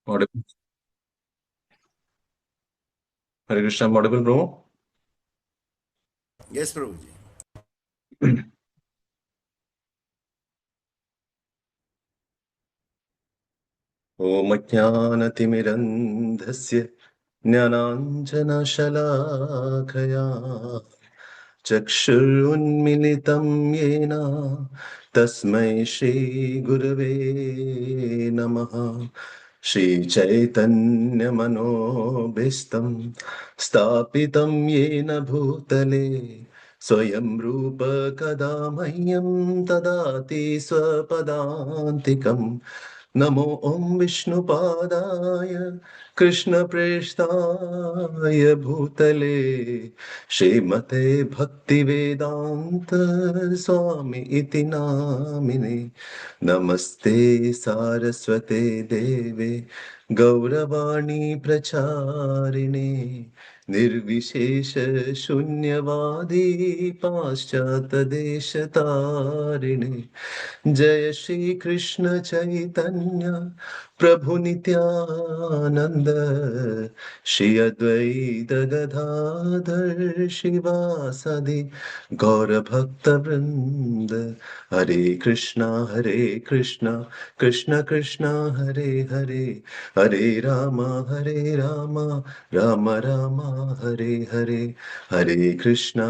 Audible. Hare Krishna, I'm audible, bro. Yes प्रभु जी। ॐ ज्ञानतिमिरन्धस्य ज्ञानाञ्जनशलाखया चक्षुरुन्मिलितं येन तस्मै श्रीगुरवे नमः। श्रीचैतन्यमनोभीष्टं स्थापितं येन भूतले स्वयं रूप कदा मह्यं ददाति स्वपदान्तिकम्। नमो ॐ विष्णुपादाय कृष्णप्रेष्ठाय भूतले श्रीमते भक्तिवेदान्त स्वामी इति नामिने। नमस्ते सारस्वते देवे गौरवाणी प्रचारिणे निर्विशेष शून्यवादी पाश्चात्यदेशतारिणे। जय श्री कृष्ण चैतन्य प्रभु नित्यानंद श्री अद्वैत गदाधर शिवासादि गौर भक्त वृंद। हरे कृष्णा कृष्ण कृष्ण हरे हरे, हरे राम राम राम हरे हरे। हरे कृष्णा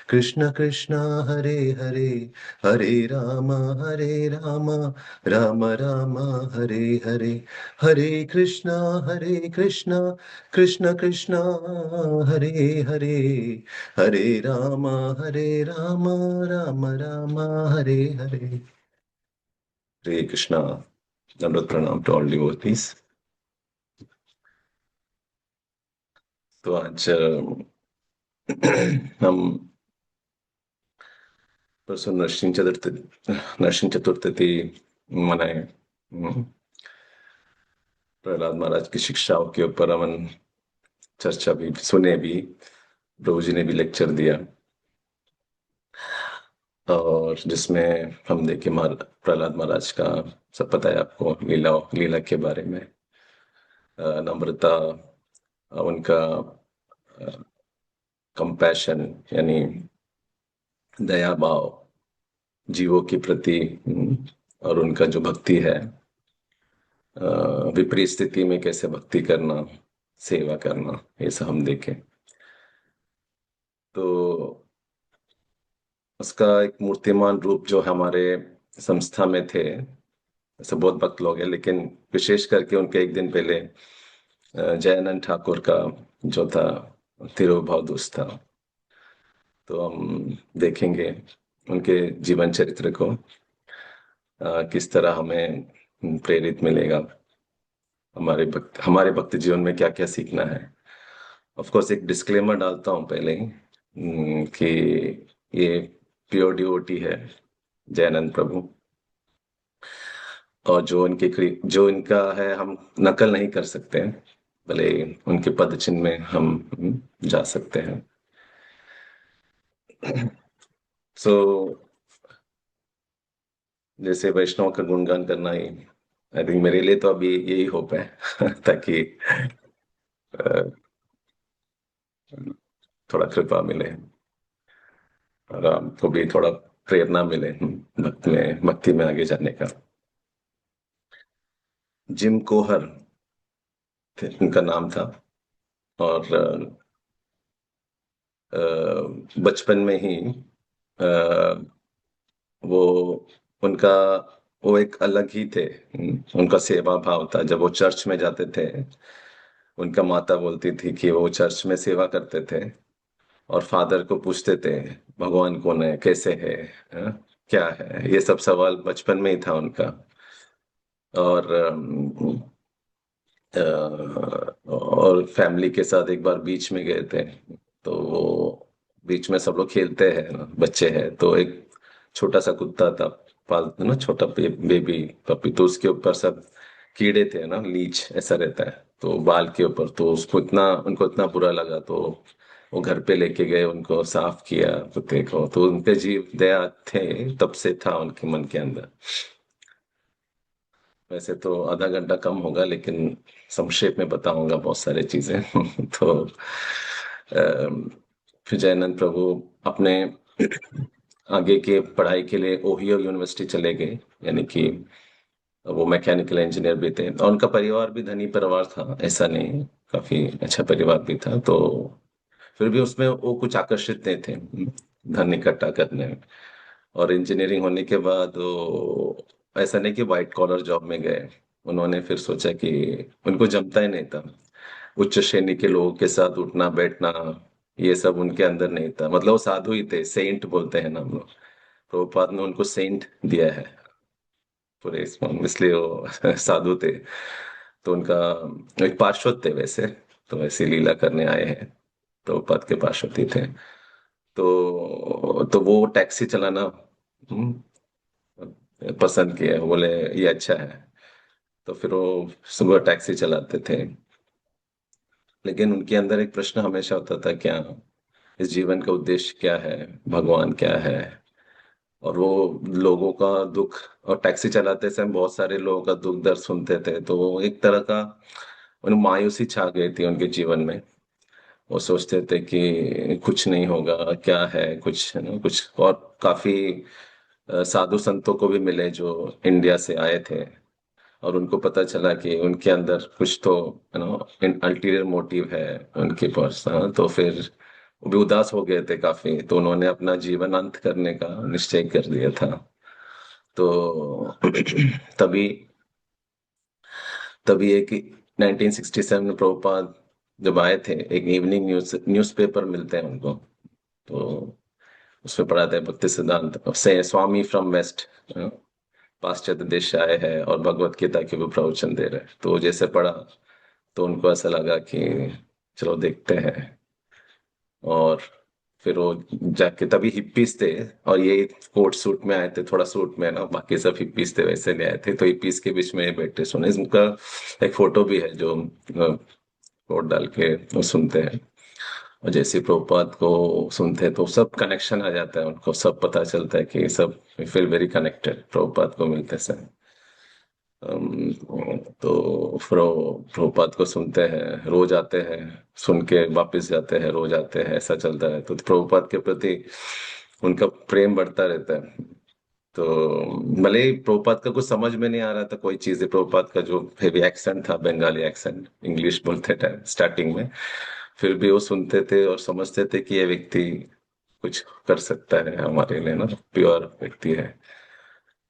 कृष्ण कृष्ण हरे हरे, हरे राम राम राम हरे हरे। हरे कृष्णा कृष्ण कृष्ण हरे हरे, हरे राम राम राम हरे हरे। हरे कृष्णा। दंडवत प्रणाम टू ऑल डिवोटीज। तो आज हम परसों नरसिंह चतुर्थी मनाए। प्रहलाद महाराज की शिक्षाओं के ऊपर हमन चर्चा भी सुने भी। प्रभु जी ने भी लेक्चर दिया और जिसमें हम देखे प्रहलाद महाराज का सब पता है आपको, लीला के बारे में। नम्रता, उनका कंपैशन यानी दया भाव जीवों के प्रति, और उनका जो भक्ति है, विपरीत स्थिति में कैसे भक्ति करना, सेवा करना, ये सब हम देखें। तो उसका एक मूर्तिमान रूप जो हमारे संस्था में थे, ऐसे बहुत भक्त लोग हैं, लेकिन विशेष करके उनके एक दिन पहले जयानंद ठाकुर का जो था तिरुभाव दूस था। तो हम देखेंगे उनके जीवन चरित्र को, किस तरह हमें प्रेरित मिलेगा, हमारे भक्ति जीवन में क्या क्या सीखना है। ऑफ कोर्स एक डिस्क्लेमर डालता हूँ पहले ही, कि ये प्योर डिवोटी है जयानंद प्रभु, और जो इनका है हम नकल नहीं कर सकते हैं, भले उनके पद चिन्ह में हम जा सकते हैं। सो जैसे वैष्णव का गुणगान करना ही आई थिंक मेरे लिए तो अभी यही होप है ताकि अ, थोड़ा कृपा मिले और आपको भी थोड़ा प्रेरणा मिले भक्ति में आगे जाने का। जिम कोहर उनका नाम था, और बचपन में ही वो उनका वो एक अलग ही थे। उनका सेवा भाव था। जब वो चर्च में जाते थे, उनका माता बोलती थी कि वो चर्च में सेवा करते थे और फादर को पूछते थे भगवान कौन है, कैसे है, क्या है, ये सब सवाल बचपन में ही था उनका। और और फैमिली के साथ एक बार बीच में गए थे, तो वो बीच में सब लोग खेलते हैं ना, बच्चे हैं, तो एक छोटा सा कुत्ता था पालतू ना, छोटा बेबी पपी, तो उसके ऊपर सब कीड़े थे ना, लीच ऐसा रहता है तो बाल के ऊपर, तो उनको इतना बुरा लगा, तो वो घर पे लेके गए, उनको साफ किया कुत्ते को, तो उनके जीव दया थे, तब से था उनके मन के अंदर। वैसे तो आधा घंटा कम होगा, लेकिन संक्षेप में बताऊंगा बहुत सारी चीजें। तो फिर जयानंद प्रभु अपने आगे के पढ़ाई के लिए ओहियो यूनिवर्सिटी चले गए, यानी कि वो मैकेनिकल इंजीनियर भी थे, और उनका परिवार भी धनी परिवार था, ऐसा नहीं, काफी अच्छा परिवार भी था। तो फिर भी उसमें वो कुछ आकर्षित नहीं थे धन इकट्ठा करने में। और इंजीनियरिंग होने के बाद वो ऐसा नहीं कि वाइट कॉलर जॉब में गए। उन्होंने फिर सोचा कि उनको जमता ही नहीं था उच्च श्रेणी के लोगों के साथ उठना बैठना, ये सब उनके अंदर नहीं था। मतलब वो साधु ही थे, सेंट बोलते हैं ना हम लोग। प्रभुपाद ने उनको सेंट दिया है पूरे इसमें, इसलिए वो साधु थे। तो उनका एक पार्षद थे वैसे, तो ऐसी लीला करने आए हैं, प्रभुपाद के पार्षद ही थे। तो वो टैक्सी चलाना पसंद किया, बोले ये अच्छा है। तो फिर वो सुबह टैक्सी चलाते थे। लेकिन उनके अंदर एक प्रश्न हमेशा होता था, क्या इस जीवन का उद्देश्य क्या है, भगवान क्या है। और वो लोगों का दुख, और टैक्सी चलाते समय बहुत सारे लोगों का दुख दर्द सुनते थे, तो वो एक तरह का उन मायूसी छा गई थी उनके जीवन में। वो सोचते थे कि कुछ नहीं होगा, क्या है कुछ, है ना कुछ। और काफी साधु संतों को भी मिले जो इंडिया से आए थे, और उनको पता चला कि उनके अंदर कुछ तो अल्टीरियर मोटिव है उनके पास। हाँ, तो फिर वो भी उदास हो गए थे काफी, तो उन्होंने अपना जीवन अंत करने का निश्चय कर लिया था। तो तभी तभी एक 1967 में प्रभुपाद जब आए थे, एक इवनिंग न्यूज़पेपर मिलते हैं उनको, तो उसमें पढ़ा था भक्ति सिद्धांत से स्वामी फ्रॉम वेस्ट, पाश्चात्य देश से आए हैं और भगवत गीता के भी प्रवचन दे रहे हैं। तो जैसे पढ़ा, तो उनको ऐसा लगा कि चलो देखते हैं। और फिर वो जाके, तभी हिप्पीज थे, और ये कोट सूट में आए थे, थोड़ा सूट में ना, बाकी सब हिप्पीज थे वैसे नहीं आए थे। तो हिप्पीज के बीच में बैठे सुने, उनका एक फोटो भी है जो कोट डाल के वो सुनते हैं। और जैसे प्रभुपाद को सुनते हैं तो सब कनेक्शन आ जाता है उनको, सब पता चलता है कि सब फील वेरी कनेक्टेड प्रभुपाद को मिलते से। तो प्रभुपाद को सुनते हैं, रोज आते हैं, सुन के वापस जाते हैं, रोज आते हैं, ऐसा चलता है। तो प्रभुपाद के प्रति उनका प्रेम बढ़ता रहता है। तो भले ही प्रभुपाद का कुछ समझ में नहीं आ रहा था कोई चीज, प्रभुपाद का जो हेवी एक्सेंट था, बंगाली एक्सेंट, इंग्लिश बोलते थे स्टार्टिंग में, फिर भी वो सुनते थे और समझते थे कि ये व्यक्ति कुछ कर सकता है हमारे लिए ना, प्योर व्यक्ति है।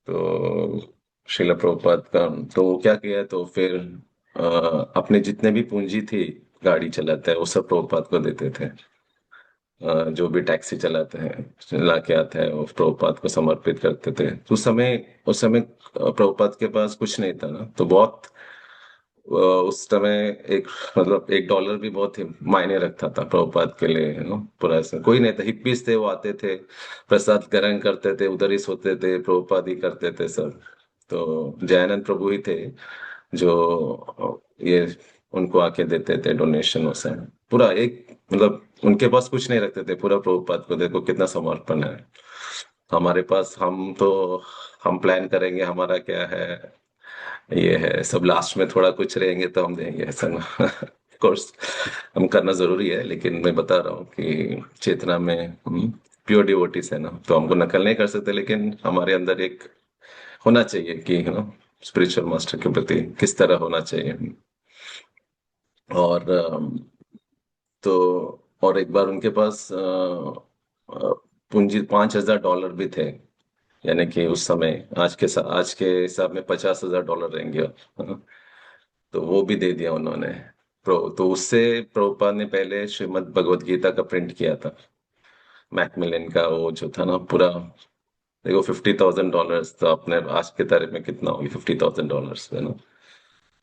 तो शिला प्रभुपाद का, तो वो क्या किया, तो फिर अपने जितने भी पूंजी थी गाड़ी चलाते हैं वो सब प्रभुपाद को देते थे। जो भी टैक्सी चलाते हैं, चला के आते हैं, वो प्रभुपाद को समर्पित करते थे। तो उस समय प्रभुपाद के पास कुछ नहीं था ना, तो बहुत उस समय एक, मतलब $1 भी बहुत ही मायने रखता था प्रभुपाद के लिए, पूरा ऐसा कोई नहीं था। हिप्पीज थे, वो आते थे, प्रसाद ग्रहण करते थे, उधर ही सोते थे, प्रभुपाद ही करते थे सब। तो जयानंद प्रभु ही थे जो ये उनको आके देते थे डोनेशन उसे, पूरा एक, मतलब उनके पास कुछ नहीं रखते थे, पूरा प्रभुपाद को। देखो कितना समर्पण है। हमारे पास, हम प्लान करेंगे हमारा क्या है, ये है सब, लास्ट में थोड़ा कुछ रहेंगे तो हम देंगे, ऐसा ना। कोर्स हम करना जरूरी है, लेकिन मैं बता रहा हूँ कि चेतना में हम प्योर डिवोटीज है ना, तो हमको नकल नहीं कर सकते, लेकिन हमारे अंदर एक होना चाहिए कि स्पिरिचुअल मास्टर के प्रति किस तरह होना चाहिए। और और एक बार उनके पास पूंजी $5,000 भी थे, यानी कि उस समय आज के हिसाब में $50,000 रहेंगे। तो वो भी दे दिया उन्होंने। तो उससे प्रभुपाद ने पहले श्रीमद् भगवत गीता का प्रिंट किया था, मैकमिलन का वो जो था ना पूरा। देखो $50,000 तो अपने आज के तारीख में कितना होगी, $50,000, है ना।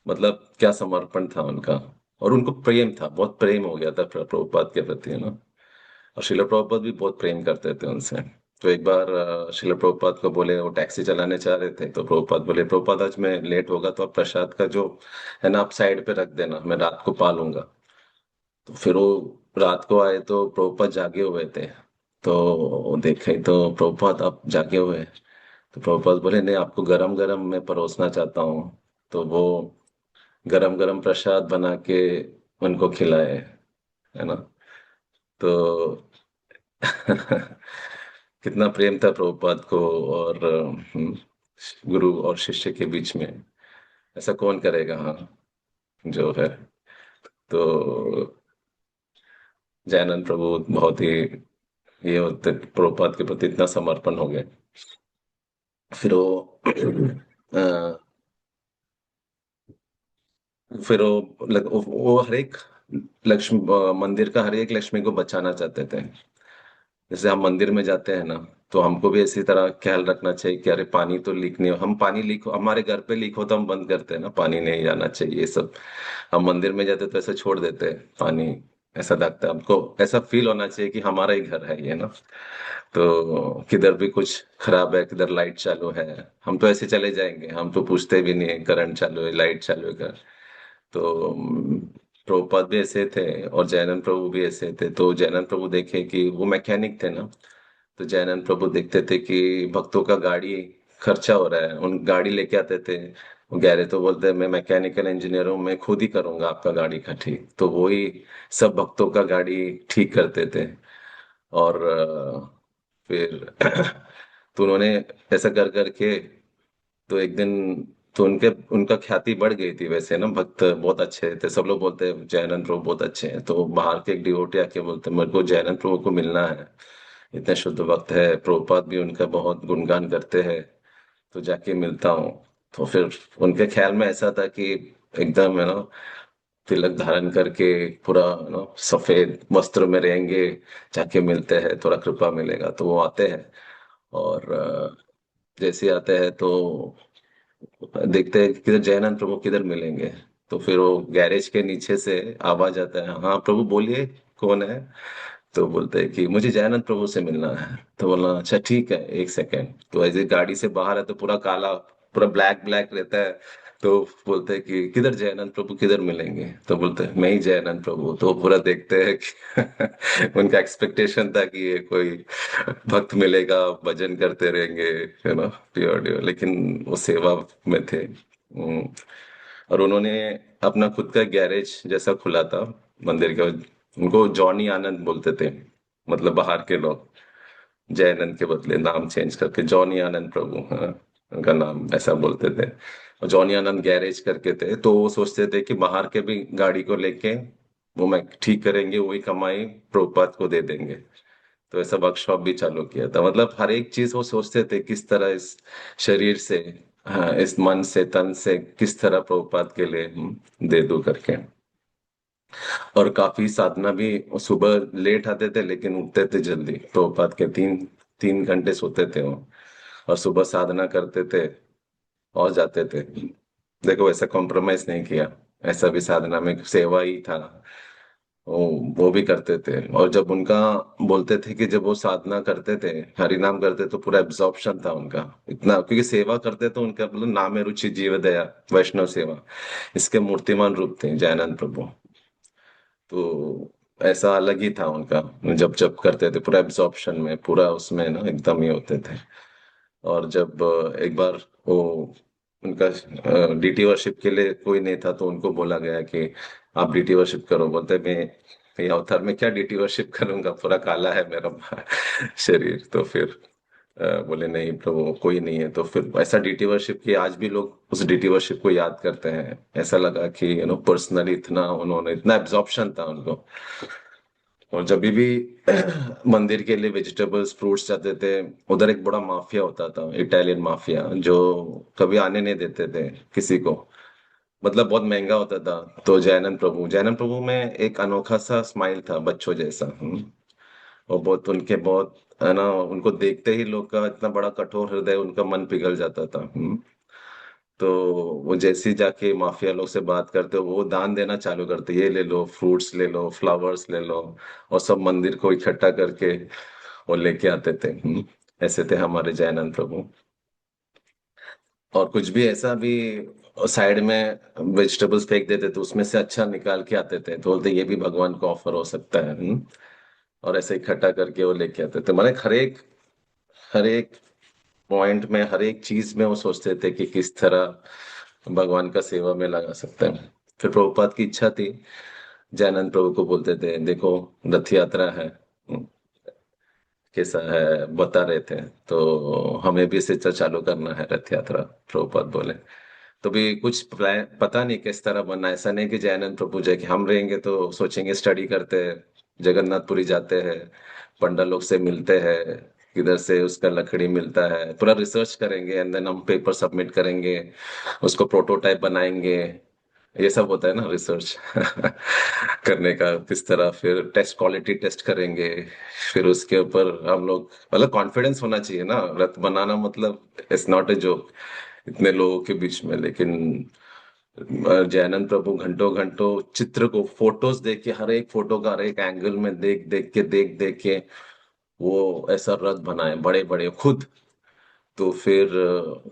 मतलब क्या समर्पण था उनका। और उनको प्रेम था, बहुत प्रेम हो गया था प्रभुपाद के प्रति, है ना। और शिला प्रभुपाद भी बहुत प्रेम करते थे उनसे। तो एक बार शिला प्रभुपाद को बोले, वो टैक्सी चलाने चाह रहे थे, तो प्रभुपाद बोले, प्रभुपाद आज मैं लेट होगा तो आप प्रसाद का जो है ना, आप साइड पे रख देना, मैं रात को पालूंगा। तो फिर वो रात को आए तो प्रभुपाद जागे हुए थे। तो वो देखे तो प्रभुपाद आप जागे हुए हैं। तो प्रभुपाद बोले, नहीं आपको गरम गरम मैं परोसना चाहता हूँ, तो वो गरम गरम प्रसाद बना के उनको खिलाए, है ना। तो कितना प्रेम था प्रभुपाद को और गुरु और शिष्य के बीच में, ऐसा कौन करेगा, हाँ, जो है। तो जैनन प्रभु बहुत ही ये होते, प्रभुपाद के प्रति इतना समर्पण हो गए। फिर वो अ, फिर वो हर एक लक्ष्मी मंदिर का हर एक लक्ष्मी को बचाना चाहते थे। जैसे हम मंदिर में जाते हैं ना, तो हमको भी इसी तरह ख्याल रखना चाहिए कि अरे पानी तो लीक नहीं हो, हम पानी लीक हो, हमारे घर पे लीक हो तो हम बंद करते हैं ना, पानी नहीं जाना चाहिए ये सब। हम मंदिर में जाते तो ऐसे छोड़ देते हैं पानी, ऐसा लगता है हमको, ऐसा फील होना चाहिए कि हमारा ही घर है ये ना। तो किधर भी कुछ खराब है, किधर लाइट चालू है, हम तो ऐसे चले जाएंगे, हम तो पूछते भी नहीं है करंट चालू है, लाइट चालू है कर। तो प्रभुपाद भी ऐसे थे और जैनन प्रभु भी ऐसे थे। तो जैनन प्रभु देखे कि वो मैकेनिक थे ना, तो जैनन प्रभु देखते थे कि भक्तों का गाड़ी खर्चा हो रहा है, उन गाड़ी लेके आते थे। वो गहरे तो बोलते मैं मैकेनिकल इंजीनियर हूँ, मैं खुद ही करूंगा आपका गाड़ी का ठीक, तो वो ही सब भक्तों का गाड़ी ठीक करते थे। और फिर तो उन्होंने ऐसा कर करके, तो एक दिन तो उनका ख्याति बढ़ गई थी वैसे ना, भक्त बहुत अच्छे थे, सब लोग बोलते हैं जैनन प्रभु बहुत अच्छे हैं। तो बाहर के एक डिवोटी आके बोलते मेरे को जैनन प्रभु को मिलना है, इतने शुद्ध भक्त है, प्रभुपाद भी उनका बहुत गुणगान करते हैं, तो जाके मिलता हूँ। तो फिर उनके ख्याल में ऐसा था कि एकदम है ना तिलक धारण करके पूरा सफेद वस्त्र में रहेंगे, जाके मिलते हैं, थोड़ा कृपा मिलेगा। तो वो आते हैं और जैसे आते हैं तो देखते हैं कि किधर जयनंद प्रभु किधर मिलेंगे। तो फिर वो गैरेज के नीचे से आवाज आता है, हाँ प्रभु बोलिए, कौन है। तो बोलते हैं कि मुझे जयनंद प्रभु से मिलना है। तो बोला अच्छा ठीक है, एक सेकेंड। तो ऐसे गाड़ी से बाहर है तो पूरा काला, पूरा ब्लैक ब्लैक रहता है। तो बोलते हैं कि किधर जयनंद प्रभु किधर मिलेंगे। तो बोलते हैं मैं ही जयनंद प्रभु। तो वो पूरा देखते हैं कि उनका एक्सपेक्टेशन था कि ये कोई भक्त मिलेगा, भजन करते रहेंगे, है ना, प्योर, लेकिन वो सेवा में थे। और उन्होंने अपना खुद का गैरेज जैसा खुला था मंदिर के, उनको जॉनी आनंद बोलते थे, मतलब बाहर के लोग जयानंद के बदले नाम चेंज करके जॉनी आनंद प्रभु, हाँ, उनका नाम ऐसा बोलते थे। और जॉनी आनंद गैरेज करके थे, तो वो सोचते थे कि बाहर के भी गाड़ी को लेके वो मैं ठीक करेंगे, वही कमाई प्रभुपाद को दे देंगे। तो ऐसा वर्कशॉप भी चालू किया था, मतलब हर एक चीज वो सोचते थे किस तरह इस शरीर से, हाँ, इस मन से तन से किस तरह प्रभुपाद के लिए दे दूं करके। और काफी साधना भी, सुबह लेट आते थे लेकिन उठते थे जल्दी, प्रभुपाद के 3 3 घंटे सोते थे वो, और सुबह साधना करते थे और जाते थे। देखो ऐसा कॉम्प्रोमाइज नहीं किया, ऐसा भी साधना में सेवा ही था, वो वो भी करते थे। और जब उनका बोलते थे कि जब वो साधना करते थे, हरि नाम करते, तो पूरा एब्जॉर्प्शन था उनका इतना, क्योंकि सेवा करते तो उनका मतलब नाम है रुचि जीव दया वैष्णव सेवा, इसके मूर्तिमान रूप थे जयानंद प्रभु। तो ऐसा अलग ही था उनका, जब जब करते थे पूरा एब्जॉर्प्शन में, पूरा उसमें ना एकदम ही होते थे। और जब एक बार वो उनका डीटी वर्शिप के लिए कोई नहीं था, तो उनको बोला गया कि आप डीटी वर्शिप करो। बोलते मैं ये अवतार में क्या डीटी वर्शिप करूंगा, पूरा काला है मेरा शरीर। तो फिर बोले नहीं प्रभु कोई नहीं है। तो फिर ऐसा डीटी वर्शिप की, आज भी लोग उस डीटी वर्शिप को याद करते हैं। ऐसा लगा कि पर्सनली इतना उन्होंने, इतना एब्जॉर्प्शन था उनको। और जब भी मंदिर के लिए वेजिटेबल्स फ्रूट्स जाते थे, उधर एक बड़ा माफिया होता था, इटालियन माफिया, जो कभी आने नहीं देते थे किसी को, मतलब बहुत महंगा होता था। तो जैनन प्रभु में एक अनोखा सा स्माइल था बच्चों जैसा। और बहुत उनके बहुत, है ना, उनको देखते ही लोग का इतना बड़ा कठोर हृदय, उनका मन पिघल जाता था। तो वो जैसे ही जाके माफिया लोग से बात करते हो, वो दान देना चालू करते, ये ले लो, फ्रूट्स ले लो, फ्लावर्स ले लो, और सब मंदिर को इकट्ठा करके वो लेके आते थे। ऐसे थे हमारे जयानंद प्रभु। और कुछ भी ऐसा भी साइड में वेजिटेबल्स फेंक देते थे, उसमें से अच्छा निकाल के आते थे, तो बोलते ये भी भगवान को ऑफर हो सकता है। और ऐसे इकट्ठा करके वो लेके आते थे, माने हर एक पॉइंट में, हर एक चीज में वो सोचते थे कि किस तरह भगवान का सेवा में लगा सकते हैं। फिर प्रभुपाद की इच्छा थी, जयानंद प्रभु को बोलते थे देखो रथ यात्रा है, कैसा है बता रहे थे, तो हमें भी इसे चालू करना है रथ यात्रा। प्रभुपाद बोले तो भी कुछ प्लान पता नहीं किस तरह बनना है। ऐसा नहीं कि जयानंद प्रभु जय कि हम रहेंगे तो सोचेंगे स्टडी करते हैं, जगन्नाथपुरी जाते हैं, पंडा लोग से मिलते हैं, किधर से उसका लकड़ी मिलता है, पूरा रिसर्च करेंगे एंड देन हम पेपर सबमिट करेंगे, उसको प्रोटोटाइप बनाएंगे। ये सब होता है ना रिसर्च करने का किस तरह, फिर टेस्ट क्वालिटी टेस्ट करेंगे, फिर उसके ऊपर हम लोग मतलब कॉन्फिडेंस होना चाहिए ना, रथ बनाना मतलब इट्स नॉट ए जोक इतने लोगों के बीच में। लेकिन जयानंद प्रभु घंटों घंटों चित्र को फोटोज देख के, हर एक फोटो का हर एक एंगल में देख देख के वो ऐसा रथ बनाए बड़े बड़े खुद। तो फिर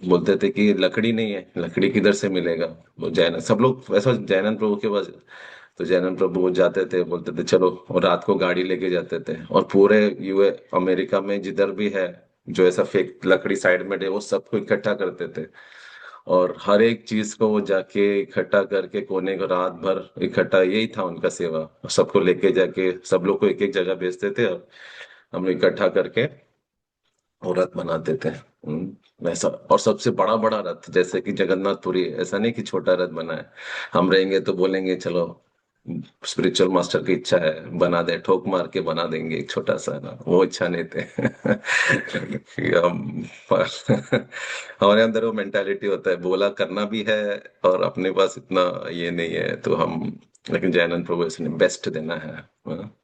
बोलते थे कि लकड़ी नहीं है, लकड़ी किधर से मिलेगा। वो जैन सब लोग ऐसा जैनन प्रभु के पास, तो जैनन प्रभु वो जाते थे, बोलते थे चलो, और रात को गाड़ी लेके जाते थे और पूरे यूए अमेरिका में जिधर भी है जो ऐसा फेक लकड़ी साइड में है वो सबको इकट्ठा करते थे, और हर एक चीज को वो जाके इकट्ठा करके कोने को रात भर इकट्ठा, यही था उनका सेवा। सबको लेके जाके सब लोग को एक एक जगह भेजते थे और हम लोग इकट्ठा करके वो रथ बनाते थे। वैसा, और सबसे बड़ा बड़ा रथ जैसे कि जगन्नाथपुरी, ऐसा नहीं कि छोटा रथ बना है। हम रहेंगे तो बोलेंगे चलो स्पिरिचुअल मास्टर की इच्छा है बना दे, ठोक मार के बना देंगे एक छोटा सा ना, वो इच्छा नहीं थे कि हम हमारे अंदर वो मेंटालिटी होता है, बोला करना भी है और अपने पास इतना ये नहीं है तो हम। लेकिन जयानंद प्रभु इसने बेस्ट देना है, हाँ।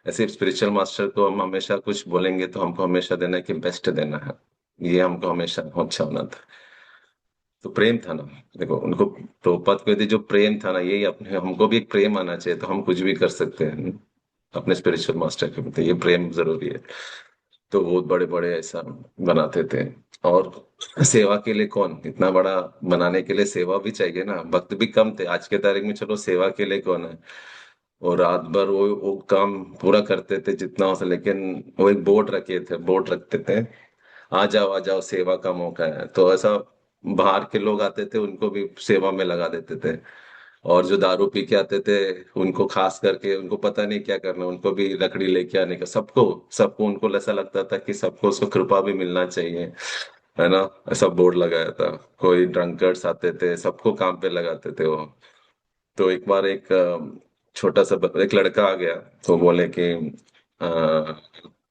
ऐसे स्पिरिचुअल मास्टर को हम हमेशा कुछ बोलेंगे तो हमको हमेशा देना है कि बेस्ट देना है, ये हमको हमेशा अच्छा होना था। तो प्रेम था ना, देखो उनको प्रभुपाद को यदि जो प्रेम था ना, यही अपने हमको भी एक प्रेम आना चाहिए तो हम कुछ भी कर सकते हैं अपने स्पिरिचुअल मास्टर के प्रति, ये प्रेम जरूरी है। तो बहुत बड़े बड़े ऐसा बनाते थे। और सेवा के लिए कौन इतना बड़ा, बनाने के लिए सेवा भी चाहिए ना, भक्त भी कम थे आज के तारीख में, चलो सेवा के लिए कौन है। और रात भर वो काम पूरा करते थे जितना हो सके, लेकिन वो एक बोर्ड रखते थे, आ जाओ सेवा का मौका है, तो ऐसा बाहर के लोग आते थे उनको भी सेवा में लगा देते थे। और जो दारू पी के आते थे उनको खास करके, उनको पता नहीं क्या करना, उनको भी लकड़ी लेके आने का, सबको सबको उनको ऐसा लगता था कि सबको उसको कृपा भी मिलना चाहिए, है ना। ऐसा बोर्ड लगाया था। कोई ड्रंकर्स आते थे, सबको काम पे लगाते थे वो। तो एक बार एक छोटा सा एक लड़का आ गया, तो बोले कि अ,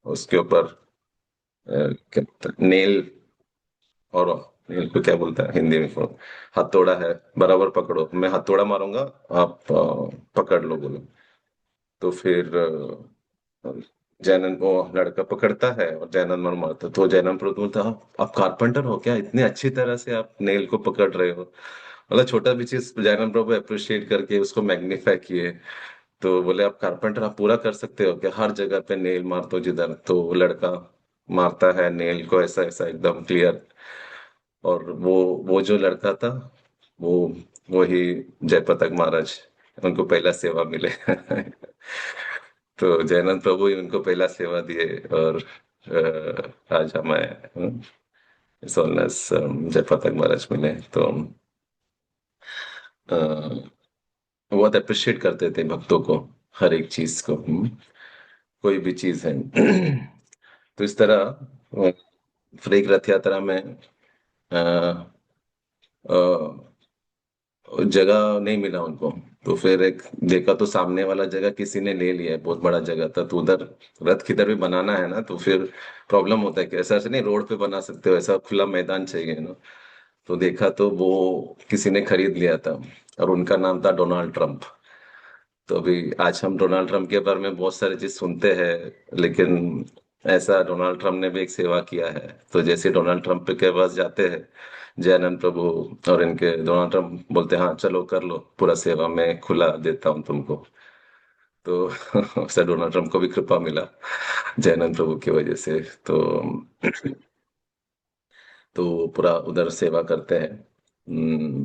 उसके ऊपर क्या बोलते हैं, नेल, और नेल को क्या बोलता है हिंदी में, हथौड़ा है, बराबर पकड़ो, मैं हथौड़ा मारूंगा, आप पकड़ लो बोलो। तो फिर जैनन वो लड़का पकड़ता है और जैनन मर मारता, तो जैनन प्रभु बोलता आप कारपेंटर हो क्या, इतने अच्छी तरह से आप नेल को पकड़ रहे हो। मतलब छोटा भी चीज जैनन प्रभु अप्रिशिएट करके उसको मैग्नीफाई किए। तो बोले आप कारपेंटर, आप पूरा कर सकते हो क्या, हर जगह पे नेल मार दो जिधर। तो वो लड़का मारता है नेल को ऐसा ऐसा एकदम क्लियर। और वो जो लड़का था, वो वही जयपताक महाराज, उनको पहला सेवा मिले तो जयनंद प्रभु ही उनको पहला सेवा दिए, और आज हमें सोलनेस जयपताक महाराज मिले। तो अ, बहुत अप्रिशिएट करते थे भक्तों को, हर एक चीज को, कोई भी चीज है तो इस तरह फिर एक रथ यात्रा में अ, अ, जगह नहीं मिला उनको। तो फिर एक देखा तो सामने वाला जगह किसी ने ले लिया है, बहुत बड़ा जगह था, तो उधर रथ किधर भी बनाना है ना, तो फिर प्रॉब्लम होता है कि ऐसा ऐसे नहीं रोड पे बना सकते हो, ऐसा खुला मैदान चाहिए ना। तो देखा तो वो किसी ने खरीद लिया था, और उनका नाम था डोनाल्ड ट्रंप। तो अभी आज हम डोनाल्ड ट्रंप के बारे में बहुत सारी चीज सुनते हैं, लेकिन ऐसा डोनाल्ड ट्रंप ने भी एक सेवा किया है। तो जैसे डोनाल्ड ट्रंप के पास जाते हैं जयानंद प्रभु, और इनके डोनाल्ड ट्रंप बोलते हैं हाँ चलो कर लो पूरा सेवा, मैं खुला देता हूँ तुमको। तो सर डोनाल्ड ट्रंप को भी कृपा मिला जयानंद प्रभु की वजह से। तो पूरा उधर सेवा करते हैं।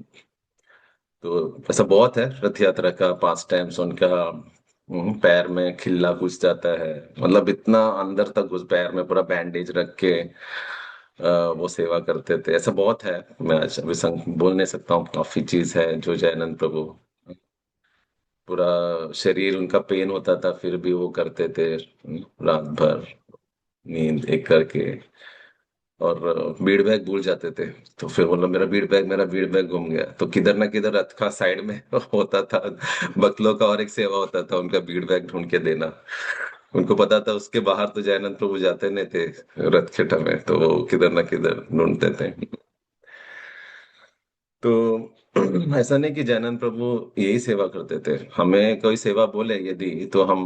तो ऐसा बहुत है रथ यात्रा का पास टाइम्स उनका। पैर में खिल्ला घुस जाता है, मतलब इतना अंदर तक घुस, पैर में पूरा बैंडेज रख के वो सेवा करते थे। ऐसा बहुत है, मैं आज अभी संग बोल नहीं सकता हूँ, काफी चीज है जो जयानंद प्रभु, पूरा शरीर उनका पेन होता था फिर भी वो करते थे, रात भर नींद एक करके। और बीड़ बैग भूल जाते थे, तो फिर बोला मेरा बीड़ बैग गुम गया, तो किधर ना किधर रथ का साइड में होता था बकलों का, और एक सेवा होता था उनका बीड़ बैग ढूंढ के देना। उनको पता था उसके बाहर तो जयनंद प्रभु जाते नहीं थे रथ के में, तो वो किधर ना किधर ढूंढते थे। तो ऐसा नहीं कि जयनंद प्रभु यही सेवा करते थे, हमें कोई सेवा बोले यदि तो हम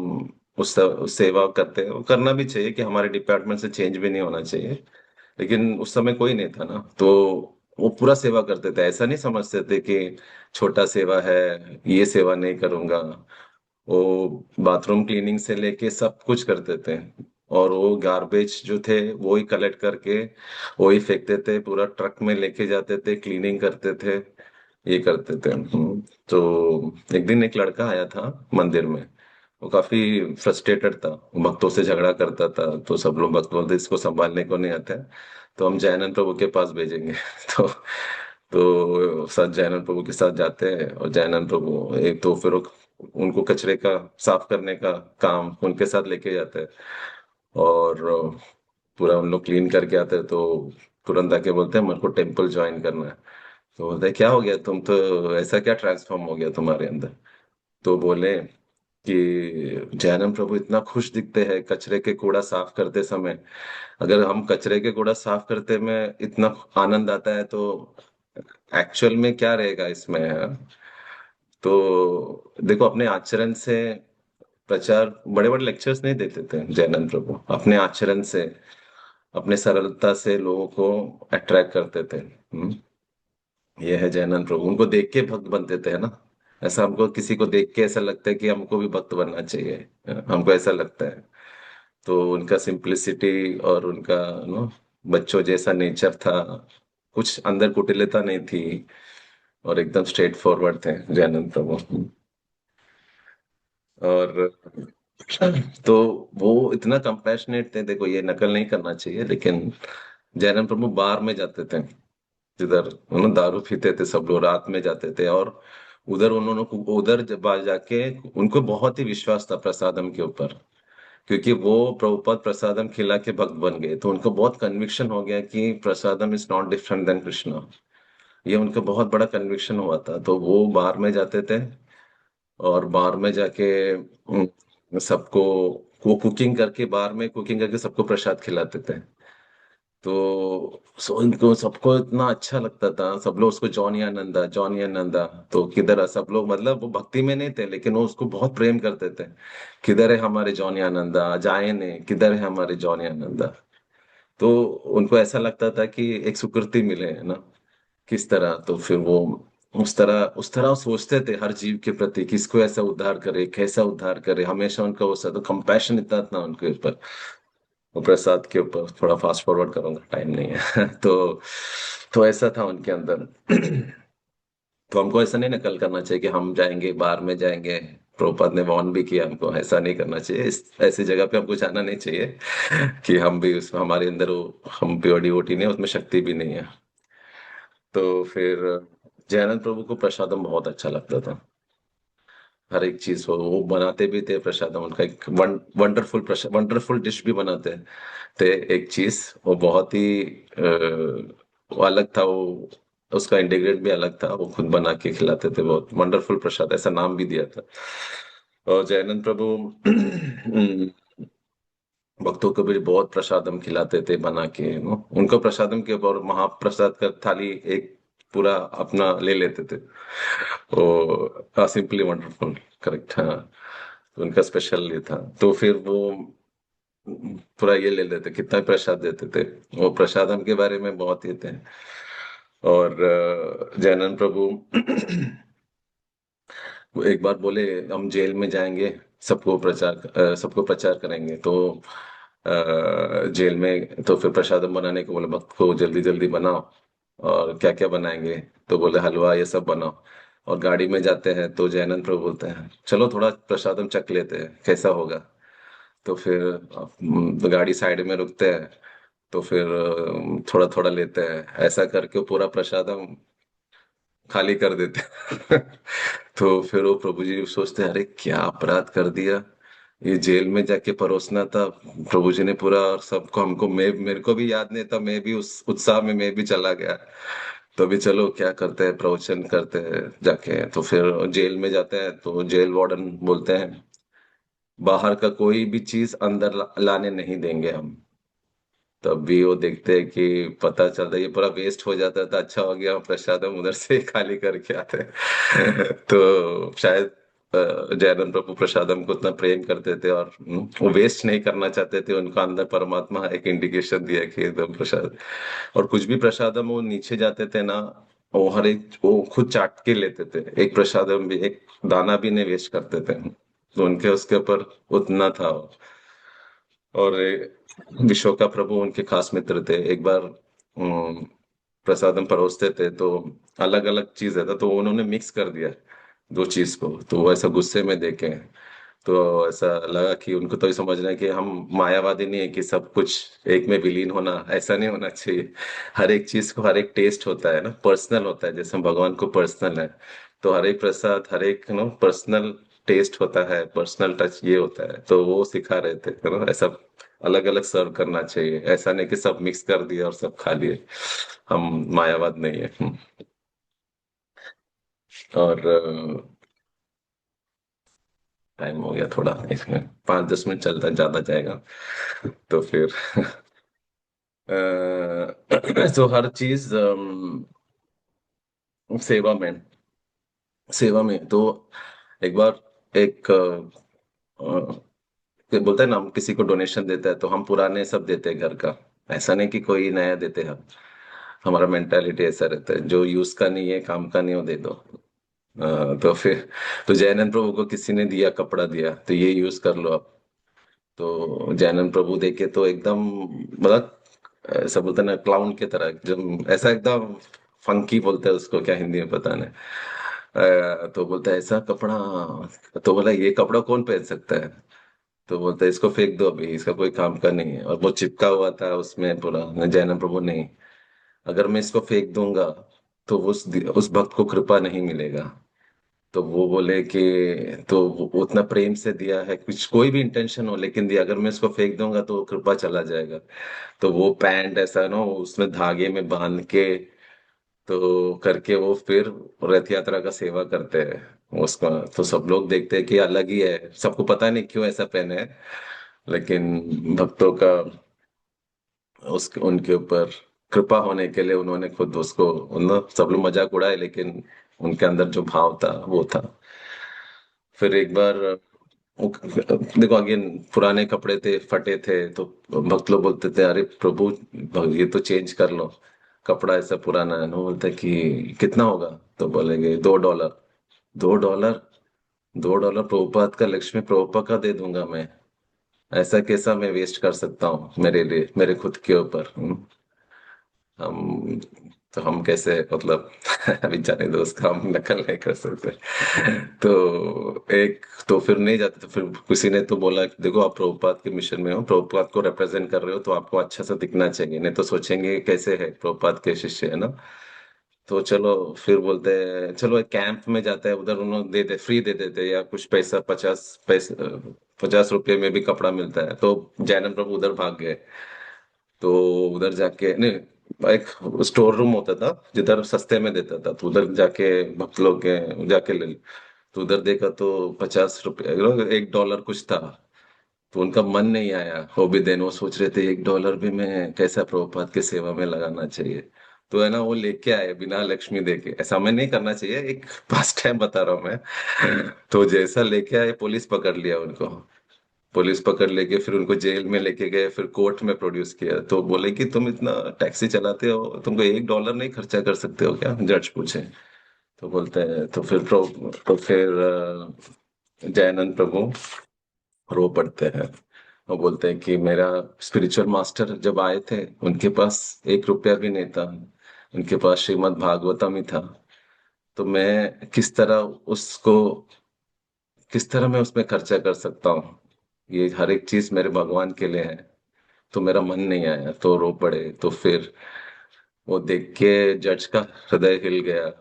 उस सेवा करते हैं, वो करना भी चाहिए कि हमारे डिपार्टमेंट से चेंज भी नहीं होना चाहिए। लेकिन उस समय कोई नहीं था ना, तो वो पूरा सेवा करते थे, ऐसा नहीं समझते थे कि छोटा सेवा है ये सेवा नहीं करूंगा। वो बाथरूम क्लीनिंग से लेके सब कुछ करते थे। और वो गार्बेज जो थे वो ही कलेक्ट करके वो ही फेंकते थे, पूरा ट्रक में लेके जाते थे, क्लीनिंग करते थे, ये करते थे। तो एक दिन एक लड़का आया था मंदिर में, वो काफी फ्रस्ट्रेटेड था, भक्तों से झगड़ा करता था, तो सब लोग भक्त बोलते इसको संभालने को नहीं आता है, तो हम जैनन प्रभु के पास भेजेंगे तो साथ जैनन प्रभु के साथ जाते हैं, और जैनन प्रभु एक तो फिर उनको कचरे का साफ करने का काम उनके साथ लेके जाते हैं। और पूरा उन लोग क्लीन करके आते हैं, तो तुरंत आके बोलते हैं मेरे को टेम्पल ज्वाइन करना है। तो बोलते हैं क्या हो गया, तुम तो ऐसा क्या ट्रांसफॉर्म हो गया तुम्हारे अंदर। तो बोले कि जैनम प्रभु इतना खुश दिखते हैं कचरे के कूड़ा साफ करते समय, अगर हम कचरे के कूड़ा साफ करते में इतना आनंद आता है तो एक्चुअल में क्या रहेगा इसमें। तो देखो अपने आचरण से प्रचार, बड़े बड़े लेक्चर्स नहीं देते थे जैनंद प्रभु, अपने आचरण से, अपने सरलता से लोगों को अट्रैक्ट करते थे। ये है जैनंद प्रभु, उनको देख के भक्त बनते थे, है ना। ऐसा हमको किसी को देख के ऐसा लगता है कि हमको भी भक्त बनना चाहिए, हमको ऐसा लगता है। तो उनका सिंप्लिसिटी और उनका नो बच्चों जैसा नेचर था, कुछ अंदर कुटिलता नहीं थी, और एकदम स्ट्रेट फॉरवर्ड थे जैनंद प्रभु। और तो वो इतना कंपैशनेट थे, देखो ये नकल नहीं करना चाहिए, लेकिन जैनंद प्रभु बार में जाते थे, जिधर उन्होंने दारू पीते थे सब लोग रात में जाते थे, और उधर उन्होंने उधर जब जाके उनको बहुत ही विश्वास था प्रसादम के ऊपर, क्योंकि वो प्रभुपाद प्रसादम खिला के भक्त बन गए, तो उनको बहुत कन्विक्शन हो गया कि prasadam is not different than Krishna. ये उनका बहुत बड़ा कन्विक्शन हुआ था, तो वो बार में जाते थे, और बार में जाके सबको वो कुकिंग करके, बार में कुकिंग करके सबको प्रसाद खिलाते थे। तो सो इनको सबको इतना अच्छा लगता था, सब लोग उसको जॉनी आनंदा जॉनी आनंदा। तो किधर है सब लोग, मतलब वो भक्ति में नहीं थे लेकिन वो उसको बहुत प्रेम करते थे, किधर है हमारे जॉनी आनंदा, जाए ने किधर है हमारे जॉनी आनंदा। तो उनको ऐसा लगता था कि एक सुकृति मिले, है ना, किस तरह। तो फिर वो उस तरह वो सोचते थे हर जीव के प्रति, किसको ऐसा उद्धार करे, कैसा उद्धार करे, हमेशा उनका वो तो कंपैशन इतना था उनके ऊपर। वो प्रसाद के ऊपर थोड़ा फास्ट फॉरवर्ड करूंगा, टाइम नहीं है तो ऐसा था उनके अंदर। तो हमको ऐसा नहीं नकल करना चाहिए कि हम जाएंगे बाहर में जाएंगे, प्रभुपाद ने वार्न भी किया हमको ऐसा नहीं करना चाहिए, इस ऐसी जगह पे हमको जाना नहीं चाहिए कि हम भी उसमें हमारे अंदर वो, हम प्योर डिवोटी नहीं है, उसमें शक्ति भी नहीं है। तो फिर जयनंद प्रभु को प्रसादम बहुत अच्छा लगता था, हर एक चीज वो बनाते भी थे प्रसादम, उनका एक वंडरफुल वंडरफुल डिश भी बनाते थे। एक चीज वो बहुत ही वो अलग था, वो उसका इंटीग्रेट भी अलग था, वो खुद बना के खिलाते थे, बहुत वंडरफुल प्रसाद ऐसा नाम भी दिया था। और जयनंद प्रभु भक्तों को भी बहुत प्रसादम खिलाते थे बना के, उनको प्रसादम के ऊपर महाप्रसाद का थाली एक पूरा अपना ले लेते थे वो, सिंपली वंडरफुल, करेक्ट, हाँ। तो उनका स्पेशल ये था, तो फिर वो पूरा ये ले लेते, कितना प्रसाद देते थे। वो प्रसादम के बारे में बहुत ये थे। और जैनन प्रभु वो एक बार बोले हम जेल में जाएंगे, सबको प्रचार करेंगे, तो जेल में तो फिर प्रसादम बनाने को बोले भक्त को जल्दी जल्दी बनाओ, और क्या क्या बनाएंगे, तो बोले हलवा ये सब बनाओ। और गाड़ी में जाते हैं तो जैनंद प्रभु बोलते हैं चलो थोड़ा प्रसादम चख लेते हैं कैसा होगा। तो फिर तो गाड़ी साइड में रुकते हैं, तो फिर थोड़ा थोड़ा लेते हैं, ऐसा करके पूरा प्रसाद हम खाली कर देते हैं। तो फिर वो प्रभु जी सोचते हैं, अरे क्या अपराध कर दिया, ये जेल में जाके परोसना था। प्रभु जी ने पूरा सबको, हमको, मैं, मेरे को भी याद नहीं था, मैं भी उस उत्साह में मैं भी चला गया। तो भी चलो क्या करते हैं, प्रवचन करते हैं जाके। तो फिर जेल में जाते हैं तो जेल वार्डन बोलते हैं, बाहर का कोई भी चीज अंदर लाने नहीं देंगे हम। तब भी वो देखते हैं कि पता चलता है ये पूरा वेस्ट हो जाता है, तो अच्छा हो गया प्रसाद हम उधर से ही खाली करके आते हैं। तो शायद जयनंद प्रभु प्रसादम को उतना प्रेम करते थे और वो वेस्ट नहीं करना चाहते थे, उनका अंदर परमात्मा एक इंडिकेशन दिया कि एकदम प्रसाद। और कुछ भी प्रसादम वो नीचे जाते थे ना, वो हर एक वो खुद चाट के लेते थे, एक प्रसादम भी, एक दाना भी नहीं वेस्ट करते थे। तो उनके उसके ऊपर उतना था। और विश्व प्रभु उनके खास मित्र थे। एक बार प्रसादम परोसते थे तो अलग अलग चीज है तो उन्होंने मिक्स कर दिया दो चीज को, तो वो ऐसा गुस्से में देखे। तो ऐसा लगा कि उनको तो ये समझना है कि हम मायावादी नहीं है कि सब कुछ एक में विलीन होना, ऐसा नहीं होना चाहिए। हर एक चीज को, हर एक टेस्ट होता है ना, पर्सनल होता है, जैसे हम भगवान को पर्सनल है। तो हर एक प्रसाद, हर एक पर्सनल टेस्ट होता है, पर्सनल टच ये होता है। तो वो सिखा रहे थे ऐसा अलग अलग सर्व करना चाहिए, ऐसा नहीं कि सब मिक्स कर दिया और सब खा लिए। हम मायावाद नहीं है। और टाइम हो गया थोड़ा, इसमें 5-10 मिनट चलता, ज्यादा जाएगा तो फिर तो हर चीज सेवा में, सेवा में तो एक बार एक बोलते हैं ना, हम किसी को डोनेशन देते हैं तो हम पुराने सब देते हैं घर का, ऐसा नहीं कि कोई नया देते हैं। हमारा मेंटालिटी ऐसा रहता है, जो यूज का नहीं है, काम का नहीं, वो दे दो। तो फिर तो जैनन प्रभु को किसी ने दिया, कपड़ा दिया, तो ये यूज कर लो आप। तो जैनन प्रभु देखे तो एकदम, मतलब ऐसा बोलते हैं ना, क्लाउन की तरह, एकदम ऐसा, एकदम फंकी बोलते हैं उसको, क्या हिंदी में पता नहीं। तो बोलता है ऐसा कपड़ा, तो बोला ये कपड़ा कौन पहन सकता है। तो बोलता है इसको फेंक दो, अभी इसका कोई काम का नहीं है। और वो चिपका हुआ था उसमें पूरा, जैनन प्रभु नहीं, अगर मैं इसको फेंक दूंगा तो उस भक्त को कृपा नहीं मिलेगा। तो वो बोले कि, तो वो उतना प्रेम से दिया है, कुछ कोई भी इंटेंशन हो लेकिन दिया, अगर मैं इसको फेंक दूंगा तो कृपा चला जाएगा। तो वो पैंट ऐसा ना, उसमें धागे में बांध के तो करके वो फिर रथ यात्रा का सेवा करते हैं उसका। तो सब लोग देखते हैं कि अलग ही है, सबको पता नहीं क्यों ऐसा पहने हैं, लेकिन भक्तों का उस उनके ऊपर कृपा होने के लिए उन्होंने खुद उसको, सब लोग मजाक उड़ाए लेकिन उनके अंदर जो भाव था वो था। फिर एक बार देखो अगेन, पुराने कपड़े थे, फटे थे, तो भक्त लोग बोलते थे, अरे प्रभु ये तो चेंज कर लो, कपड़ा ऐसा पुराना है ना। बोलते कि कितना होगा, तो बोलेंगे $2। $2? $2 प्रभुपाद का, लक्ष्मी प्रभुपा का दे दूंगा मैं, ऐसा कैसा मैं वेस्ट कर सकता हूँ मेरे लिए, मेरे खुद के ऊपर। हम तो हम कैसे, मतलब अभी जाने दो, उसका हम नकल नहीं कर सकते। तो तो फिर नहीं जाते, तो फिर किसी ने तो बोला कि देखो आप प्रभुपाद के मिशन में हो, प्रभुपाद को रिप्रेजेंट कर रहे हो, तो आपको अच्छा सा दिखना चाहिए, नहीं तो सोचेंगे कैसे है प्रभुपाद के शिष्य, है ना। तो चलो फिर बोलते हैं चलो एक कैंप में जाता है, उधर उन्होंने फ्री दे देते, या कुछ पैसा, 50 रुपए में भी कपड़ा मिलता है। तो जैनन प्रभु उधर भाग गए। तो उधर जाके नहीं, एक स्टोर रूम होता था जिधर सस्ते में देता था, तो उधर जाके भक्त लोग के जाके ले, तो उधर देखा तो 50 रुपये, $1 कुछ था। तो उनका मन नहीं आया वो भी देने, वो सोच रहे थे $1 भी मैं कैसा प्रभुपाद की सेवा में लगाना चाहिए। तो है ना, वो लेके आए बिना लक्ष्मी देके, ऐसा हमें नहीं करना चाहिए, एक पास टाइम बता रहा हूँ मैं। तो जैसा लेके आए, पुलिस पकड़ लिया उनको। पुलिस पकड़ लेके फिर उनको जेल में लेके गए, फिर कोर्ट में प्रोड्यूस किया, तो बोले कि तुम इतना टैक्सी चलाते हो, तुमको $1 नहीं खर्चा कर सकते हो क्या, जज पूछे। तो बोलते हैं, तो फिर जयानंद प्रभु रो पड़ते हैं और बोलते हैं कि मेरा स्पिरिचुअल मास्टर जब आए थे, उनके पास $1 भी नहीं था, उनके पास श्रीमद् भागवतम ही था। तो मैं किस तरह मैं उसमें खर्चा कर सकता हूँ, ये हर एक चीज मेरे भगवान के लिए है। तो मेरा मन नहीं आया, तो रो पड़े। तो फिर वो देख के जज का हृदय हिल गया।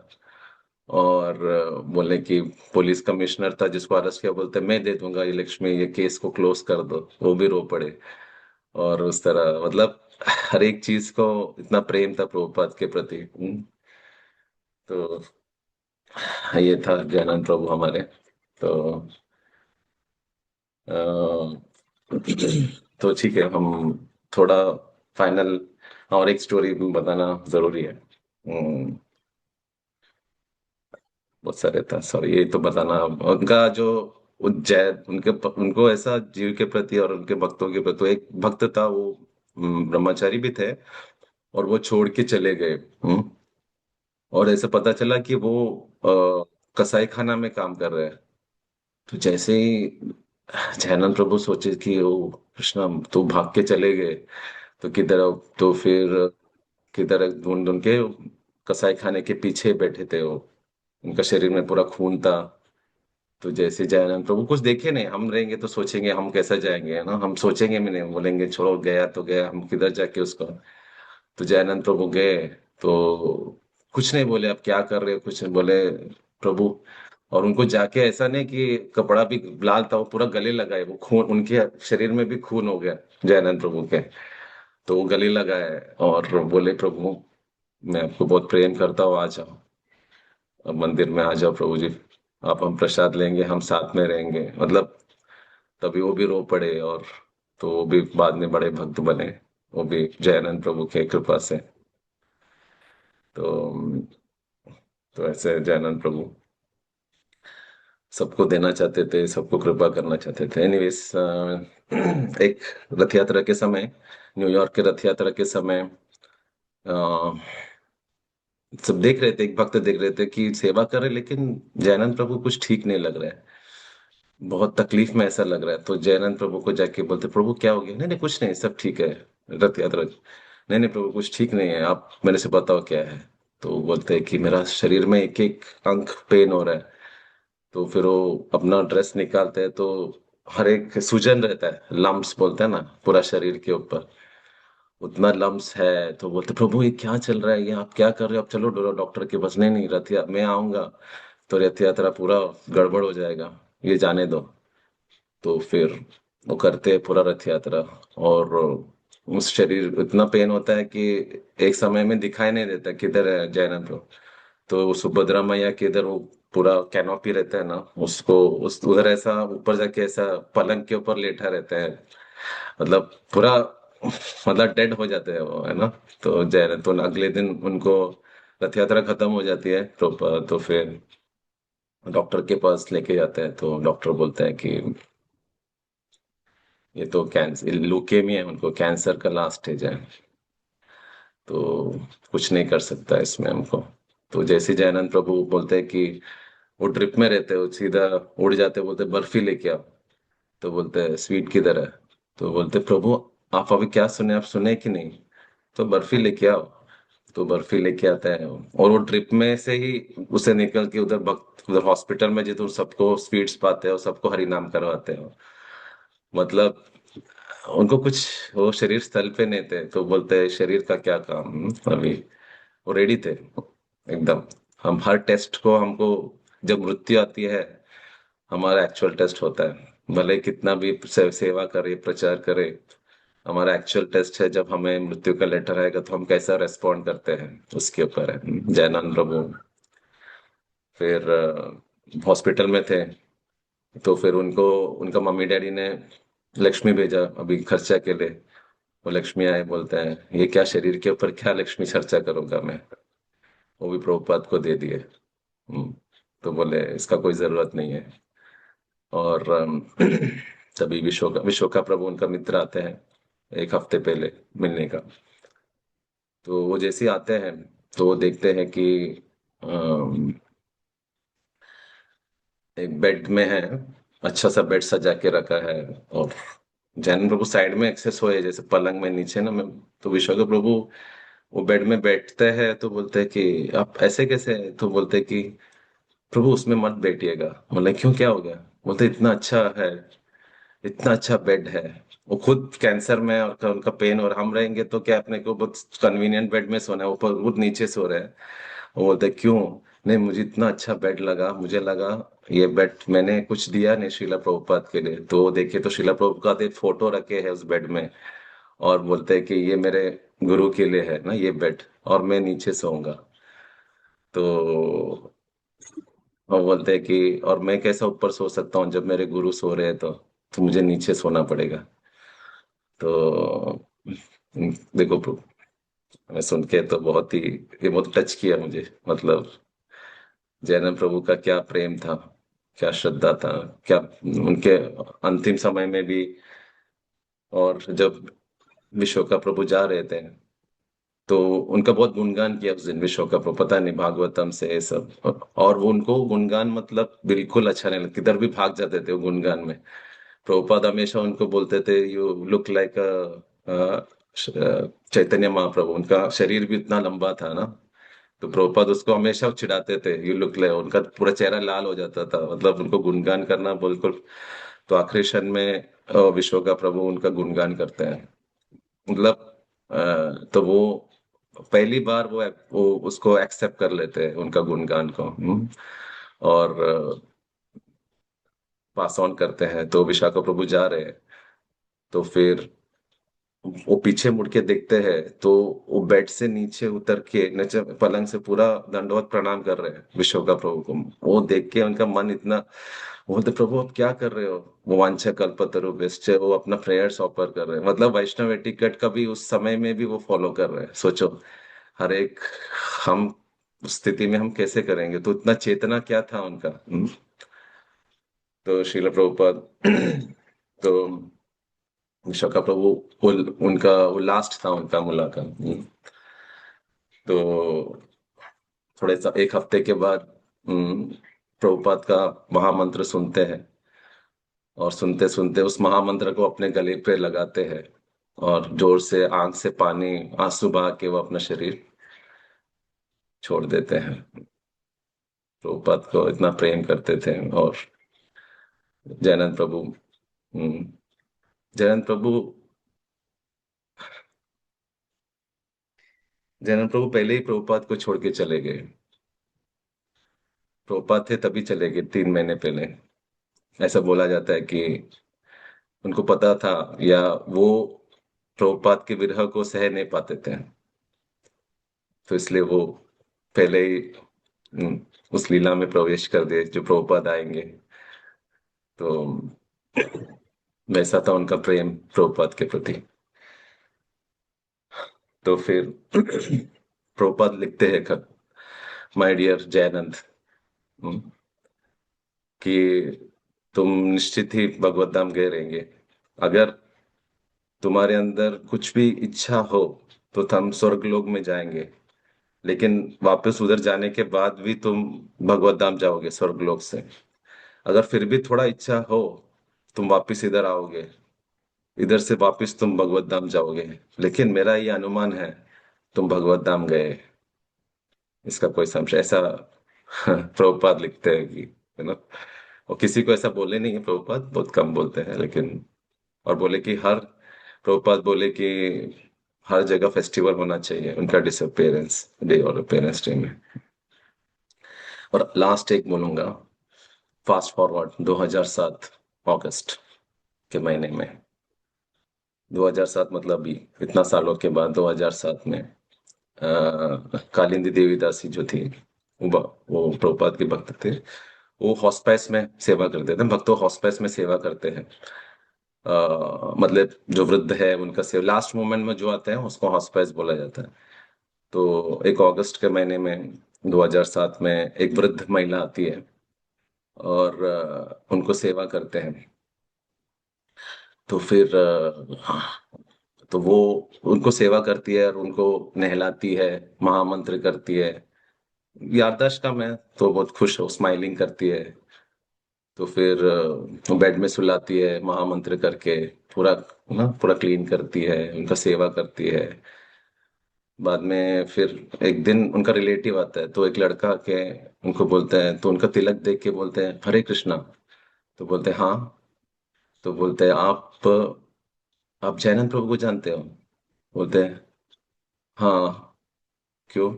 और बोले कि पुलिस कमिश्नर था जिसको अरेस्ट किया, बोलते मैं दे दूंगा ये लक्ष्मी, ये केस को क्लोज कर दो। वो भी रो पड़े। और उस तरह मतलब हर एक चीज को इतना प्रेम था प्रभुपाद के प्रति। तो ये था जयनंद प्रभु हमारे। तो अ, तो ठीक है, हम थोड़ा फाइनल और एक स्टोरी बताना जरूरी है। बहुत सारे था, सॉरी, ये तो बताना उनका जो उज्जैन, उनको ऐसा जीव के प्रति और उनके भक्तों के प्रति। तो एक भक्त था वो, ब्रह्मचारी भी थे, और वो छोड़ के चले गए। और ऐसे पता चला कि वो कसाई खाना में काम कर रहे हैं। तो जैसे ही जैनन प्रभु सोचे कि ओ कृष्णा, तो भाग के चले गए। तो किधर, तो फिर किधर ढूंढ ढूंढ के कसाई खाने के पीछे बैठे थे वो। उनका शरीर में पूरा खून था। तो जैसे जयनंद प्रभु कुछ देखे नहीं, हम रहेंगे तो सोचेंगे हम कैसा जाएंगे, है ना, हम सोचेंगे भी नहीं, बोलेंगे छोड़ो, गया तो गया, हम किधर जाके उसको। तो जयनंद प्रभु गए। तो कुछ नहीं बोले, आप क्या कर रहे हो, कुछ नहीं बोले प्रभु। और उनको जाके ऐसा नहीं कि कपड़ा भी लाल था, वो पूरा गले लगाए, वो खून उनके शरीर में भी खून हो गया जयनंद प्रभु के। तो वो गले लगाए और बोले प्रभु, मैं आपको बहुत प्रेम करता हूँ, आ जाओ, अब मंदिर में आ जाओ प्रभु जी, आप, हम प्रसाद लेंगे, हम साथ में रहेंगे, मतलब। तभी वो भी रो पड़े। और तो वो भी बाद में बड़े भक्त बने, वो भी जयानंद प्रभु के कृपा से। तो ऐसे जयानंद प्रभु सबको देना चाहते थे, सबको कृपा करना चाहते थे। एनीवेज, एक रथ यात्रा के समय, न्यूयॉर्क के रथ यात्रा के समय, अ, सब देख रहे थे, एक भक्त देख रहे थे कि सेवा कर रहे, लेकिन जयानंद प्रभु कुछ ठीक नहीं लग रहा है, बहुत तकलीफ में ऐसा लग रहा है। तो जयनंद प्रभु को जाके बोलते, प्रभु क्या हो गया? नहीं नहीं, कुछ नहीं, सब ठीक है, रथ यात्रा। नहीं नहीं प्रभु, कुछ ठीक नहीं है, आप मेरे से बताओ क्या है। तो वो बोलते हैं कि मेरा शरीर में एक एक अंग पेन हो रहा है। तो फिर वो अपना ड्रेस निकालते हैं, तो हर एक सूजन रहता है, लम्प्स बोलते हैं ना, पूरा शरीर के ऊपर उतना लम्प्स है। तो बोलते, प्रभु ये क्या चल रहा है, ये आप क्या कर रहे हो, आप चलो डॉक्टर के पास। नहीं नहीं, मैं आऊंगा तो रथ यात्रा पूरा गड़बड़ हो जाएगा, ये जाने दो। तो फिर वो करते हैं पूरा रथ यात्रा। और उस शरीर इतना पेन होता है कि एक समय में दिखाई नहीं देता किधर है जयनंद प्रभु। तो सुभद्रा मैया के इधर वो पूरा कैनोपी रहता है ना, उसको उस उधर ऐसा ऊपर जाके ऐसा पलंग के ऊपर लेटा रहता है, मतलब पूरा मतलब डेड हो जाते हैं वो, है ना। तो जयनंद, तो अगले दिन उनको रथ यात्रा खत्म हो जाती है तो फिर डॉक्टर के पास लेके जाते हैं। तो डॉक्टर बोलते हैं कि ये तो कैंसर, लुकेमिया है उनको, कैंसर का लास्ट स्टेज है, तो कुछ नहीं कर सकता इसमें हमको। तो जैसे जयानंद प्रभु बोलते हैं कि वो ट्रिप में रहते हो, सीधा उड़ जाते, बोलते बर्फी लेके आओ। तो बोलते हैं स्वीट किधर है? तो बोलते प्रभु, आप अभी क्या सुने, आप सुने कि नहीं? तो बर्फी लेके आओ। तो बर्फी लेके आता है और वो ट्रिप में से ही उसे निकल के उधर भक्त, उधर हॉस्पिटल में जिधर सबको स्वीट्स पाते हो, सबको हरी नाम करवाते हो, मतलब उनको कुछ, वो शरीर स्थल पे नहीं थे, तो बोलते हैं शरीर का क्या काम, अभी वो रेडी थे एकदम। हम हर टेस्ट को, हमको जब मृत्यु आती है, हमारा एक्चुअल टेस्ट होता है, भले कितना भी सेवा करे, प्रचार करे, हमारा एक्चुअल टेस्ट है जब हमें मृत्यु का लेटर आएगा तो हम कैसा रेस्पॉन्ड करते हैं, उसके ऊपर है। जयनंद प्रभु फिर हॉस्पिटल में थे। तो फिर उनको उनका मम्मी डैडी ने लक्ष्मी भेजा अभी खर्चा के लिए। वो लक्ष्मी आए, बोलते हैं ये क्या शरीर के ऊपर क्या लक्ष्मी खर्चा करूंगा मैं, वो भी प्रभुपाद को दे दिए। तो बोले इसका कोई जरूरत नहीं है। और तभी विश्व का प्रभु उनका मित्र आते हैं एक हफ्ते पहले मिलने का। तो वो जैसे ही आते हैं तो वो देखते हैं कि अम, एक बेड में है, अच्छा सा बेड सजा के रखा है। और जैन प्रभु साइड में एक्सेस सोए, जैसे पलंग में नीचे ना, मैं। तो विश्व के प्रभु वो बेड में बैठते हैं, तो बोलते हैं कि आप ऐसे कैसे हैं? तो बोलते हैं कि प्रभु उसमें मत बैठिएगा। बोले क्यों, क्या हो गया? बोलते इतना अच्छा है, इतना अच्छा बेड है। वो खुद कैंसर में और उनका पेन, और हम रहेंगे तो क्या अपने को बहुत कन्वीनियंट बेड में सोना है, ऊपर बहुत नीचे सो रहे हैं। वो बोलते क्यों? नहीं, मुझे इतना अच्छा बेड लगा, मुझे लगा ये बेड मैंने कुछ दिया नहीं श्रीला प्रभुपाद के लिए। तो वो देखे तो श्रीला प्रभुपाद एक फोटो रखे है उस बेड में, और बोलते हैं कि ये मेरे गुरु के लिए है ना ये बेड, और मैं नीचे सोऊंगा। तो वो बोलते हैं कि और मैं कैसा ऊपर सो सकता हूँ जब मेरे गुरु सो रहे हैं, तो मुझे नीचे सोना पड़ेगा। तो देखो, मैं सुन के तो बहुत ही, ये बहुत टच किया मुझे। मतलब जैनब प्रभु का क्या प्रेम था, क्या श्रद्धा था, क्या उनके अंतिम समय में भी। और जब विश्व प्रभु जा रहे थे तो उनका बहुत गुणगान किया उस दिन विश्व का प्रभु, पता नहीं भागवतम से ये सब। और वो उनको गुणगान मतलब बिल्कुल अच्छा नहीं लगता, किधर भी भाग जाते थे वो गुणगान में। प्रभुपाद हमेशा उनको बोलते थे you look like Chaitanya Mahaprabhu. उनका शरीर भी इतना लंबा था ना, तो प्रभुपाद उसको हमेशा चिढ़ाते थे यू लुक लाइक, उनका पूरा चेहरा लाल हो जाता था, मतलब उनको गुणगान करना बिल्कुल। तो आखिरी क्षण में विश्व का प्रभु उनका गुणगान करते हैं। मतलब तो वो पहली बार वो उसको एक्सेप्ट कर लेते हैं उनका गुणगान को। और पास ऑन करते हैं। तो विशाखा प्रभु जा रहे हैं, तो फिर वो पीछे मुड़ के देखते हैं तो वो बेड से नीचे उतर के नीचे पलंग से पूरा दंडवत प्रणाम कर रहे हैं विश्वका प्रभु को। वो देख के उनका मन इतना, वो बोलते प्रभु आप क्या कर रहे हो? वो वांछा कल्पतरुभ्यश्च, वो अपना प्रेयर्स ऑफर कर रहे हैं। मतलब वैष्णव एटिकेट का भी उस समय में भी वो फॉलो कर रहे हैं, सोचो। हर एक हम उस स्थिति में हम कैसे करेंगे? तो इतना चेतना क्या था उनका। तो श्रील प्रभुपाद तो विशाखा प्रभु वो उनका वो लास्ट था उनका मुलाकात। तो थोड़े सा एक हफ्ते के बाद प्रभुपाद का महामंत्र सुनते हैं, और सुनते सुनते उस महामंत्र को अपने गले पे लगाते हैं, और जोर से आंख से पानी आंसू बहा के वो अपना शरीर छोड़ देते हैं। प्रभुपाद को इतना प्रेम करते थे। और जैनंद प्रभु, हम्म, जैनंद प्रभु, जैनंद प्रभु पहले ही प्रभुपाद को छोड़ के चले गए। प्रभुपाद थे तभी चले गए 3 महीने पहले। ऐसा बोला जाता है कि उनको पता था, या वो प्रभुपाद के विरह को सह नहीं पाते थे, तो इसलिए वो पहले ही हम्म, उस लीला में प्रवेश कर दिए जो प्रभुपाद आएंगे। तो वैसा था उनका प्रेम प्रभुपाद के प्रति। तो फिर प्रभुपाद लिखते हैं खत, माय डियर जयानंद, कि तुम निश्चित ही भगवत धाम गए रहेंगे। अगर तुम्हारे अंदर कुछ भी इच्छा हो तो हम स्वर्ग लोक में जाएंगे, लेकिन वापस उधर जाने के बाद भी तुम भगवत धाम जाओगे स्वर्ग लोक से। अगर फिर भी थोड़ा इच्छा हो, तुम वापस इधर आओगे, इधर से वापस तुम भगवत धाम जाओगे। लेकिन मेरा ये अनुमान है तुम भगवत धाम गए, इसका कोई संशय ऐसा प्रभुपाद लिखते हैं कि, है ना। और किसी को ऐसा बोले नहीं है प्रभुपाद, बहुत कम बोलते हैं लेकिन। और बोले कि हर प्रभुपाद बोले कि हर जगह फेस्टिवल होना चाहिए उनका डिसअपेरेंस डे और अपेरेंस डे में। और लास्ट एक बोलूंगा, फास्ट फॉरवर्ड 2007 अगस्त के महीने में, 2007 मतलब भी इतना सालों के बाद 2007 में कालिंदी देवीदासी जो थी, वो प्रभुपाद के भक्त थे। वो हॉस्पिस में सेवा करते थे, भक्तों हॉस्पिस में सेवा करते हैं। मतलब जो वृद्ध है उनका सेवा लास्ट मोमेंट में जो आते हैं उसको हॉस्पिस बोला जाता है। तो एक अगस्त के महीने में 2007 में एक वृद्ध महिला आती है, और उनको सेवा करते हैं। तो फिर तो वो उनको सेवा करती है और उनको नहलाती है, महामंत्र करती है। याददाश्त कम है तो बहुत खुश हो, स्माइलिंग करती है। तो फिर बेड में सुलाती है महामंत्र करके, पूरा ना पूरा क्लीन करती है, उनका सेवा करती है। बाद में फिर एक दिन उनका रिलेटिव आता है, तो एक लड़का के उनको बोलते हैं, तो उनका तिलक देख के बोलते हैं हरे कृष्णा। तो बोलते हैं हाँ। तो बोलते हैं आप जैनन प्रभु को जानते हो? बोलते हैं हाँ। क्यों?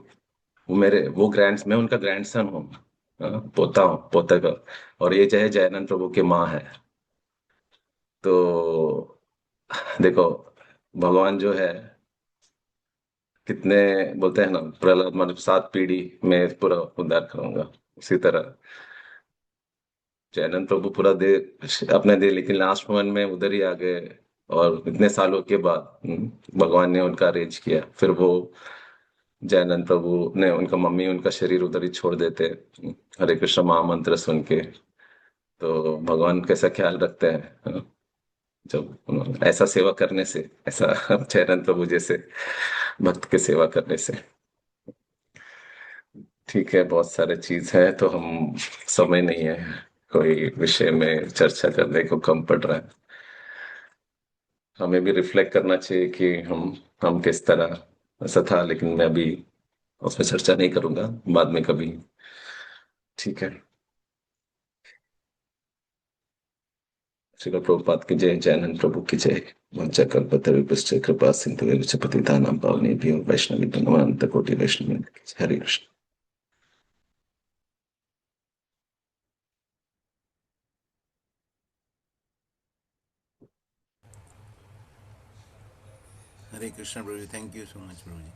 वो मैं उनका ग्रैंडसन हूँ। हाँ, पोता हूँ, पोता का। और ये जो है जयनंद प्रभु की माँ है। तो देखो, भगवान जो है कितने, बोलते हैं ना, प्रहलाद मतलब 7 पीढ़ी में पूरा उद्धार करूंगा। उसी तरह जयनंद प्रभु पूरा दे अपने दे, लेकिन लास्ट मोमेंट में उधर ही आ गए। और इतने सालों के बाद भगवान ने उनका अरेंज किया। फिर वो जयनंद प्रभु ने, उनका मम्मी उनका शरीर उधर ही छोड़ देते। हरे कृष्ण महामंत्र सुन के। तो भगवान कैसा ख्याल रखते हैं, जब ऐसा सेवा करने से, ऐसा जयनंद प्रभु जैसे भक्त के सेवा करने से। ठीक है, बहुत सारे चीज है, तो हम समय नहीं है कोई विषय में चर्चा करने को, कम पड़ रहा है। हमें भी रिफ्लेक्ट करना चाहिए कि हम किस तरह, ऐसा था, लेकिन मैं अभी उसमें चर्चा नहीं करूंगा, बाद में कभी। ठीक है। श्रील प्रभुपाद की जय, जयनंद प्रभु की जय। वंशकल्पतरुभ्यश्च कृपा सिन्धुभ्यश्च पतितानां पावनेभ्यो वैष्णवेभ्यो नमः। अनंत कोटि वैष्णव। हरे कृष्ण। हरे कृष्ण प्रभु जी, थैंक यू सो मच प्रभु जी।